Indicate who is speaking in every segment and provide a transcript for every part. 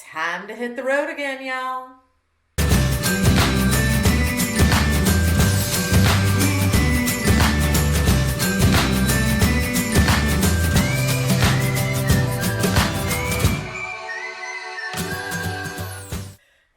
Speaker 1: Time to hit the road again, y'all.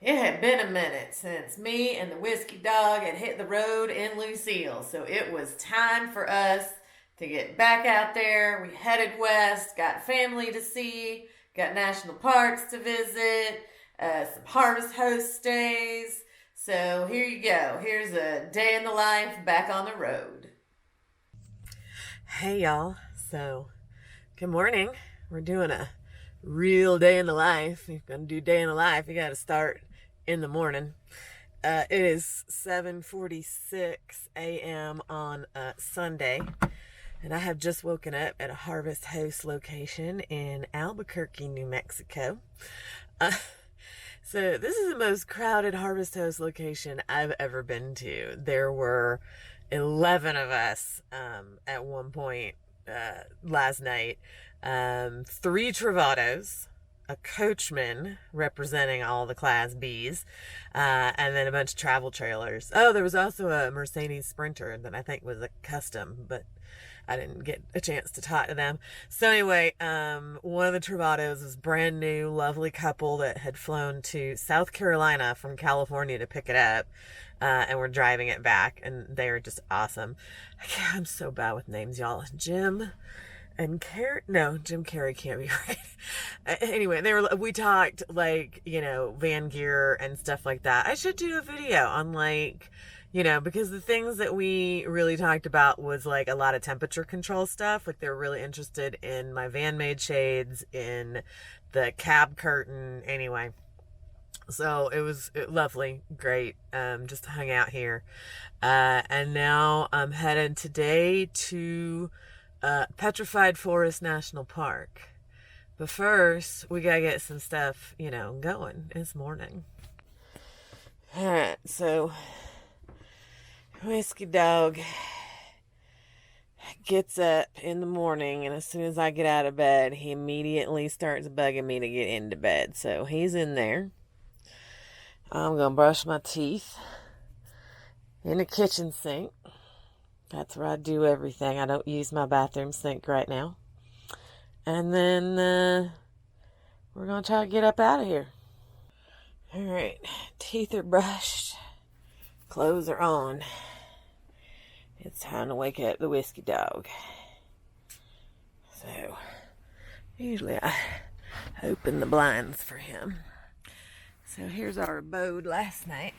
Speaker 1: It had been a minute since me and the Whiskey Dog had hit the road in Lucille, so it was time for us to get back out there. We headed west, got family to see, got national parks to visit, some harvest host stays. So here you go. Here's a day in the life back on the road. Hey y'all. So good morning. We're doing a real day in the life. If you're going to do day in the life, you got to start in the morning. It is 7:46 a.m. on Sunday, and I have just woken up at a Harvest Host location in Albuquerque, New Mexico. So this is the most crowded Harvest Host location I've ever been to. There were 11 of us at one point last night. 3 Travatos, a coachman representing all the Class Bs, and then a bunch of travel trailers. Oh, there was also a Mercedes Sprinter that I think was a custom, but I didn't get a chance to talk to them. So anyway, one of the Travatos was brand new, lovely couple that had flown to South Carolina from California to pick it up, and we're driving it back, and they were just awesome. I'm so bad with names, y'all. Jim Carrey can't be right. Anyway, we talked like, van gear and stuff like that. I should do a video on because the things that we really talked about was like a lot of temperature control stuff. Like they're really interested in my van made shades, in the cab curtain. Anyway, so it was lovely, great. Just hung out here. And now I'm headed today to Petrified Forest National Park. But first, we gotta get some stuff, going. It's morning. Alright, so Whiskey Dog gets up in the morning, and as soon as I get out of bed, he immediately starts bugging me to get into bed. So he's in there. I'm gonna brush my teeth in the kitchen sink. That's where I do everything. I don't use my bathroom sink right now. And then we're going to try to get up out of here. All right. Teeth are brushed. Clothes are on. It's time to wake up the Whiskey Dog. So, usually I open the blinds for him. So here's our abode last night.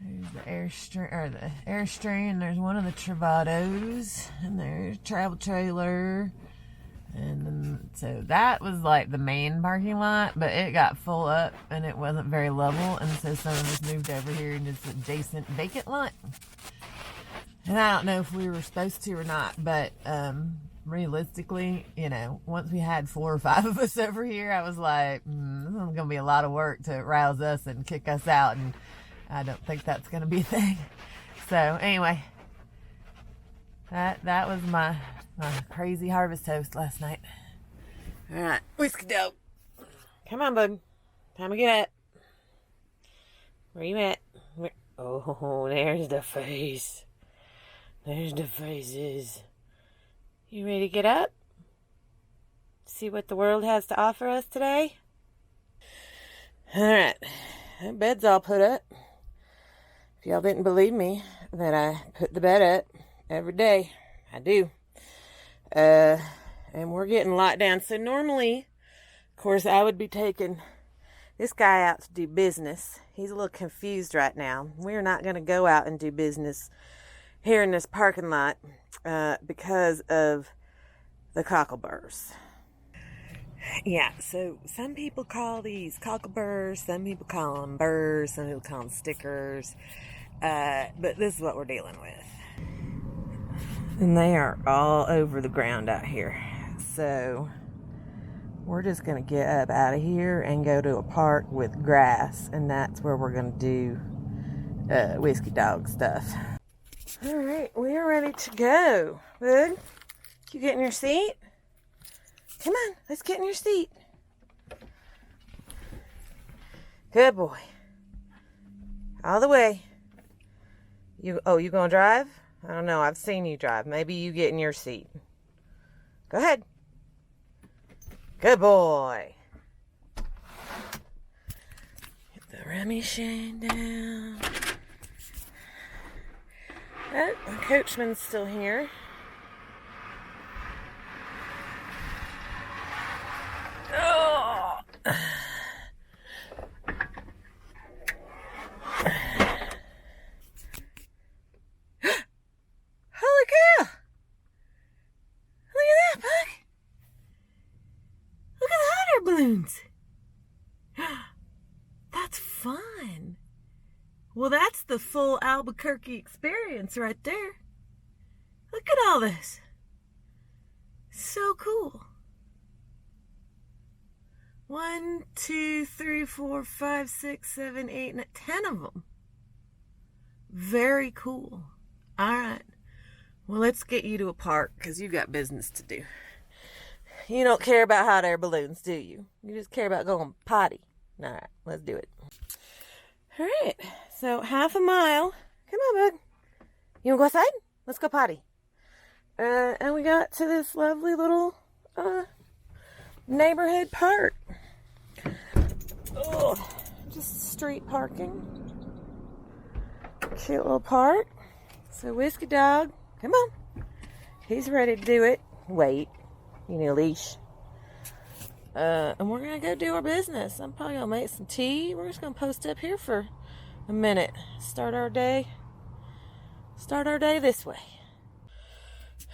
Speaker 1: There's the Airstream, there's one of the Travatos, and there's a travel trailer, and then, so that was like the main parking lot, but it got full up, and it wasn't very level, and so some of us moved over here in this adjacent vacant lot, and I don't know if we were supposed to or not, but, realistically, once we had 4 or 5 of us over here, I was like, this is going to be a lot of work to rouse us and kick us out, and I don't think that's going to be a thing. So, anyway, that was my crazy harvest toast last night. All right, Whiskey Dog. Come on, bud. Time to get up. Where you at? Oh, there's the face. There's the faces. You ready to get up? See what the world has to offer us today? All right, that bed's all put up. If y'all didn't believe me that I put the bed up every day, I do. And we're getting locked down. So normally, of course, I would be taking this guy out to do business. He's a little confused right now. We're not going to go out and do business here in this parking lot because of the cockleburrs. Yeah, so some people call these cockleburrs, some people call them burrs, some people call them stickers, but this is what we're dealing with. And they are all over the ground out here. So we're just going to get up out of here and go to a park with grass, and that's where we're going to do Whiskey Dog stuff. All right, we are ready to go. Bud, you get in your seat? Come on, let's get in your seat. Good boy. All the way. You gonna drive? I don't know. I've seen you drive. Maybe you get in your seat. Go ahead. Good boy. Get the rummy shade down. Oh, my coachman's still here. Oh. Holy cow! Look at that, Buck! Look at the hot air balloons! That's fun! Well, that's the full Albuquerque experience right there. Look at all this. So cool. 1, 2, 3, 4, 5, 6, 7, 8, 9, 10 of them. Very cool. All right. Well, let's get you to a park because you've got business to do. You don't care about hot air balloons, do you? You just care about going potty. All right, let's do it. All right. So half a mile. Come on, bud. You want to go outside? Let's go potty. And we got to this lovely little neighborhood park. Oh, just street parking. Cute little park. So Whiskey Dog, come on. He's ready to do it. Wait, you need a leash. And we're gonna go do our business. I'm probably gonna make some tea. We're just gonna post up here for a minute. Start our day this way.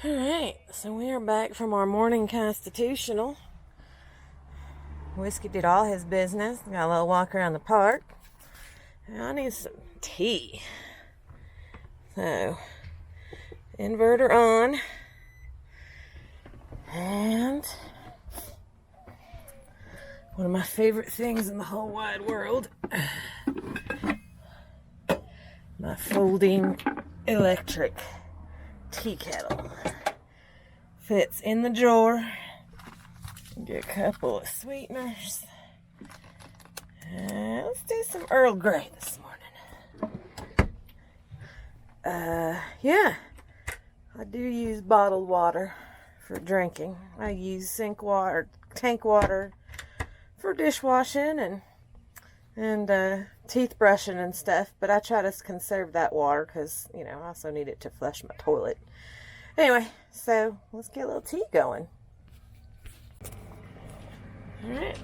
Speaker 1: All right, so we are back from our morning constitutional. Whiskey did all his business. Got a little walk around the park. I need some tea. So, inverter on. And one of my favorite things in the whole wide world. My folding electric tea kettle. Fits in the drawer. Get a couple of sweeteners. Let's do some Earl Grey this morning. Yeah. I do use bottled water for drinking. I use tank water for dishwashing and teeth brushing and stuff. But I try to conserve that water because, you know, I also need it to flush my toilet. Anyway, so let's get a little tea going. All right.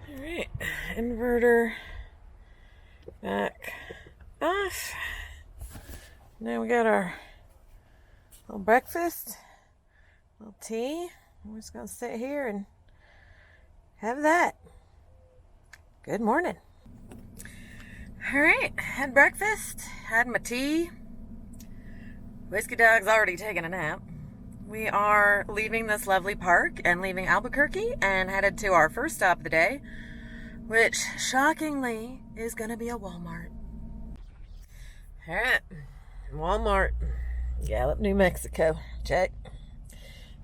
Speaker 1: All right, inverter back off. Now we got our little breakfast, little tea. We're just gonna sit here and have that. Good morning. All right, had breakfast, had my tea. Whiskey Dog's already taken a nap. We are leaving this lovely park and leaving Albuquerque and headed to our first stop of the day, which shockingly is going to be a Walmart. All right, Walmart, Gallup, New Mexico. Check.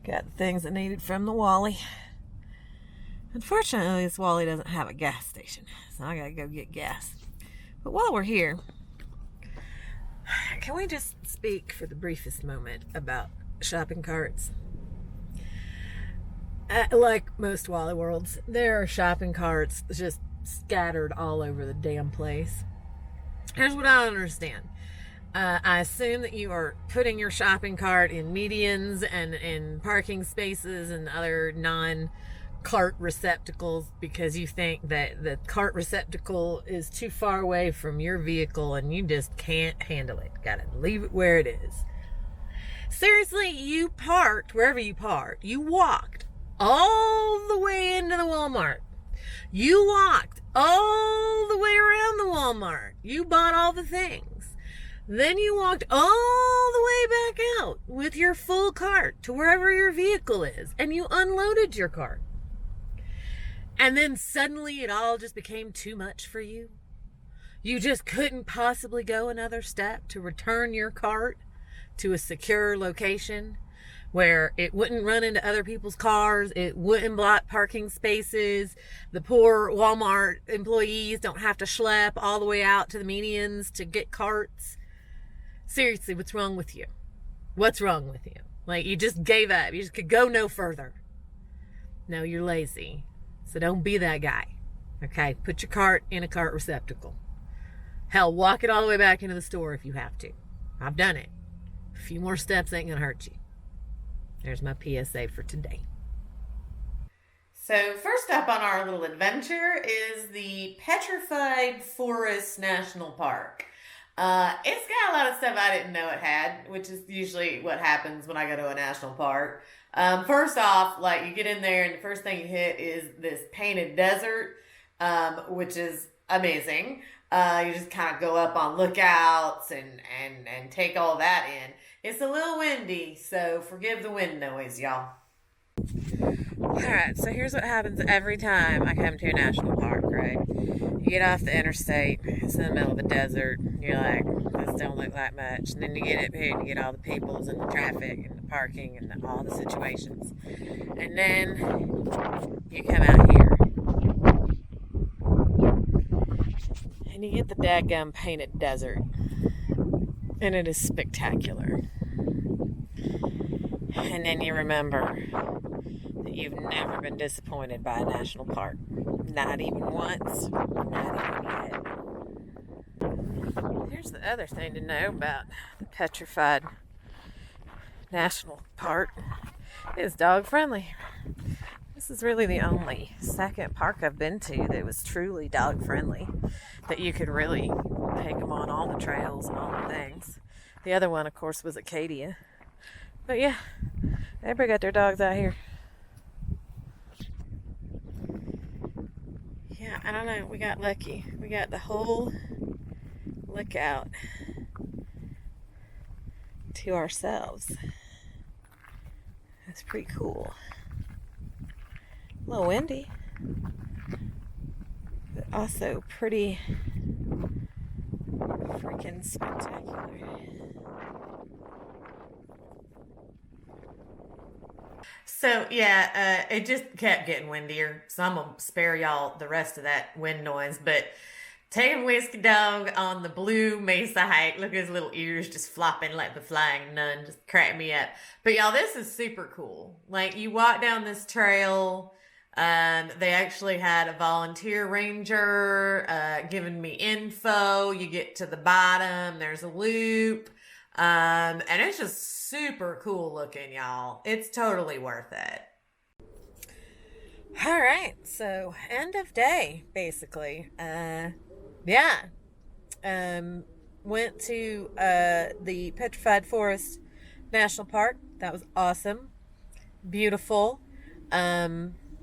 Speaker 1: Got the things I needed from the Wally. Unfortunately, this Wally doesn't have a gas station, so I got to go get gas. But while we're here, can we just speak for the briefest moment about shopping carts? Like most Wally Worlds, there are shopping carts just scattered all over the damn place. Here's what I don't understand. I assume that you are putting your shopping cart in medians and in parking spaces and other non-cart receptacles because you think that the cart receptacle is too far away from your vehicle and you just can't handle it. Gotta leave it where it is. Seriously, you parked wherever you parked. You walked all the way into the Walmart. You walked all the way around the Walmart. You bought all the things. Then you walked all the way back out with your full cart to wherever your vehicle is, and you unloaded your cart. And then suddenly it all just became too much for you. You just couldn't possibly go another step to return your cart to a secure location where it wouldn't run into other people's cars, it wouldn't block parking spaces, the poor Walmart employees don't have to schlep all the way out to the medians to get carts. Seriously, what's wrong with you? What's wrong with you? Like, you just gave up. You just could go no further. No, you're lazy. So don't be that guy. Okay? Put your cart in a cart receptacle. Hell, walk it all the way back into the store if you have to. I've done it. A few more steps ain't gonna hurt you. There's my PSA for today. So first up on our little adventure is the Petrified Forest National Park. It's got a lot of stuff I didn't know it had, which is usually what happens when I go to a national park. First off, like, you get in there and the first thing you hit is this painted desert, which is amazing. You just kind of go up on lookouts and take all that in. It's a little windy, so forgive the wind noise, y'all. Alright, so here's what happens every time I come to a national park, right? You get off the interstate, it's in the middle of the desert, you're like, this don't look like much. And then you get up here and you get all the peoples and the traffic and the parking and all the situations. And then you come out here and you get the daggum painted desert. And it is spectacular. And then you remember that you've never been disappointed by a national park. Not even once. Not even yet. Here's the other thing to know about the Petrified National Park. It is dog friendly. This is really the only second park I've been to that was truly dog friendly. That you could really take them on all the trails and all the things. The other one, of course, was Acadia. But yeah, everybody got their dogs out here. Yeah, I don't know. We got lucky. We got the whole lookout to ourselves. That's pretty cool. A little windy, but also pretty freaking spectacular. So yeah, it just kept getting windier, so I'm gonna spare y'all the rest of that wind noise. But taking Whiskey Dog on the Blue Mesa hike, look at his little ears just flopping like the flying nun, just cracked me up. But y'all, this is super cool. Like, you walk down this trail. They actually had a volunteer ranger giving me info. You get to the bottom, there's a loop. And it's just super cool looking, y'all. It's totally worth it. All right, so end of day, basically. Yeah. Went to the Petrified Forest National Park. That was awesome. Beautiful.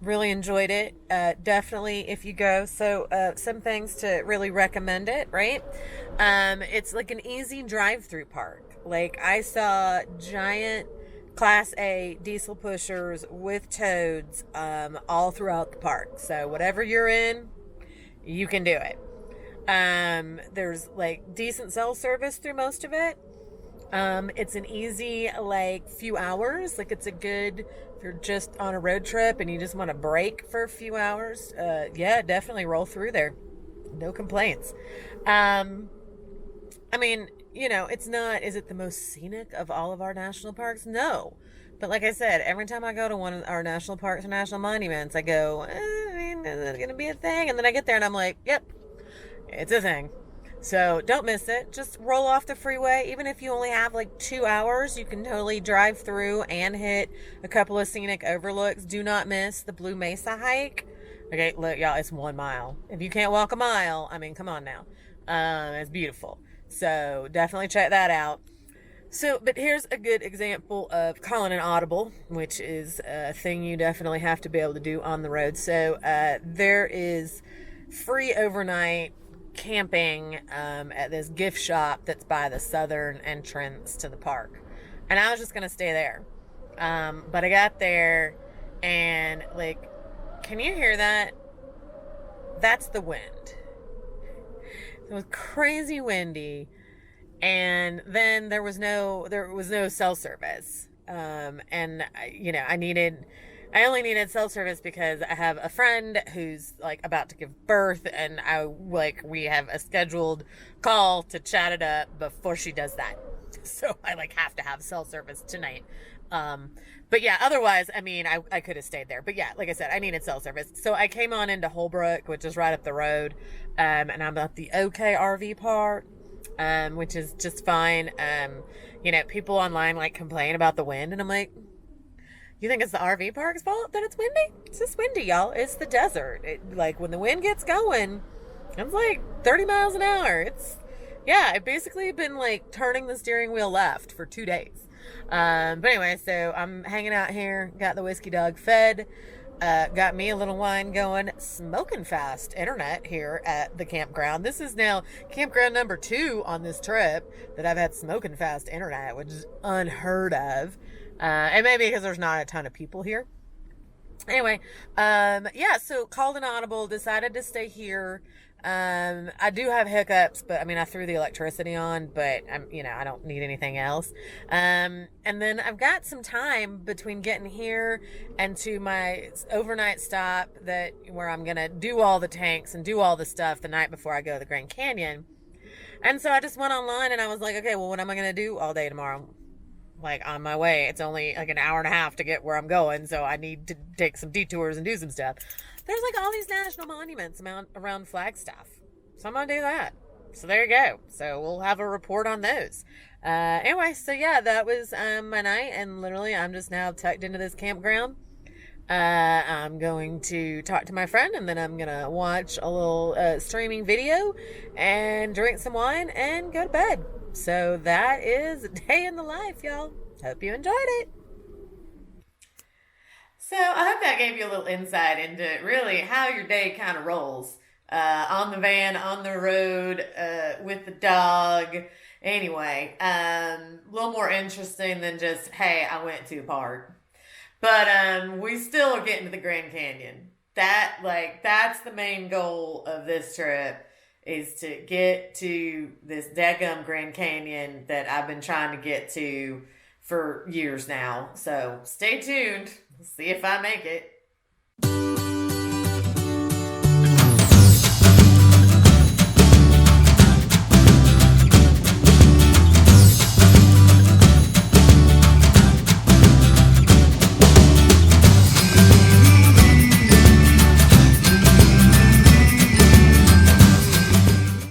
Speaker 1: Really enjoyed it. Definitely, if you go. So some things to really recommend it, right? It's like an easy drive-through park. Like, I saw giant Class A diesel pushers with toads all throughout the park. So whatever you're in, you can do it. There's like decent cell service through most of it. It's an easy, like, few hours. Like, it's a good, if you're just on a road trip and you just want to break for a few hours, yeah, definitely roll through there. No complaints. I mean, you know, it's not, is it the most scenic of all of our national parks? No. But like I said, every time I go to one of our national parks or national monuments, I go, I mean, is it going to be a thing? And then I get there and I'm like, yep, it's a thing. So don't miss it. Just roll off the freeway. Even if you only have like 2 hours, you can totally drive through and hit a couple of scenic overlooks. Do not miss the Blue Mesa hike. Okay, look, y'all, it's 1 mile. If you can't walk a mile, I mean, come on now. It's beautiful. So definitely check that out. So, but here's a good example of calling an audible, which is a thing you definitely have to be able to do on the road. So there is free overnight camping at this gift shop that's by the southern entrance to the park. And I was just going to stay there. But I got there and, like, can you hear that? That's the wind. It was crazy windy, and then there was no cell service. And I only needed cell service because I have a friend who's like about to give birth, and we have a scheduled call to chat it up before she does that. So I like have to have cell service tonight. But yeah, otherwise, I mean, I could have stayed there. But yeah, like I said, I needed cell service. So I came on into Holbrook, which is right up the road. And I'm at the OK RV park, which is just fine. People online like complain about the wind, and I'm like, you think it's the RV park's fault that it's windy? It's just windy, y'all. It's the desert. Like when the wind gets going, it's like 30 miles an hour. I've basically been like turning the steering wheel left for 2 days. But anyway, so I'm hanging out here, got the whiskey dog fed, got me a little wine going, smoking fast internet here at the campground. This is now campground number 2 on this trip that I've had smoking fast internet, which is unheard of. And maybe because there's not a ton of people here. Anyway, so called an audible, decided to stay here. I do have hiccups, but I mean, I threw the electricity on, but I don't need anything else. And then I've got some time between getting here and to my overnight stop where I'm going to do all the tanks and do all the stuff the night before I go to the Grand Canyon. And so I just went online and I was like, okay, well, what am I going to do all day tomorrow? Like on my way, it's only like an hour and a half to get where I'm going, so I need to take some detours and do some stuff. There's like all these national monuments around Flagstaff, so I'm gonna do that. So there you go. So we'll have a report on those. Anyway, so yeah, that was my night, and literally I'm just now tucked into this campground. I'm going to talk to my friend, and then I'm gonna watch a little streaming video and drink some wine and go to bed. So that is a day in the life, y'all. Hope you enjoyed it. So I hope that gave you a little insight into really how your day kind of rolls. On the van, on the road, with the dog. Anyway, a little more interesting than just, hey, I went to a park. But we still are getting to the Grand Canyon. That's the main goal of this trip, is to get to this daggum Grand Canyon that I've been trying to get to for years now. So stay tuned. See if I make it.